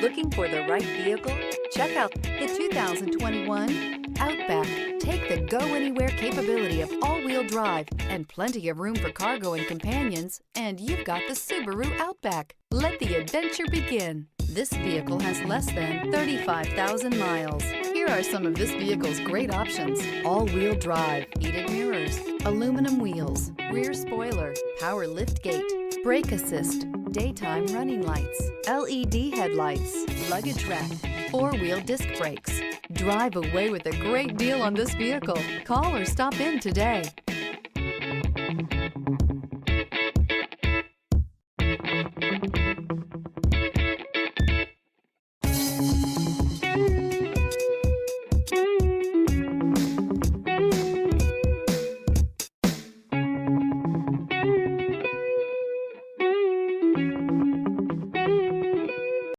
Looking for the right vehicle? Check out the 2021 Outback. Take the go-anywhere capability of all-wheel drive and plenty of room for cargo and companions, and you've got the Subaru Outback. Let the adventure begin. This vehicle has less than 35,000 miles. Here are some of this vehicle's great options: all-wheel drive, heated mirrors, aluminum wheels, rear spoiler, power liftgate, brake assist, daytime running lights, LED headlights, luggage rack, four-wheel disc brakes. Drive away with a great deal on this vehicle. Call or stop in today.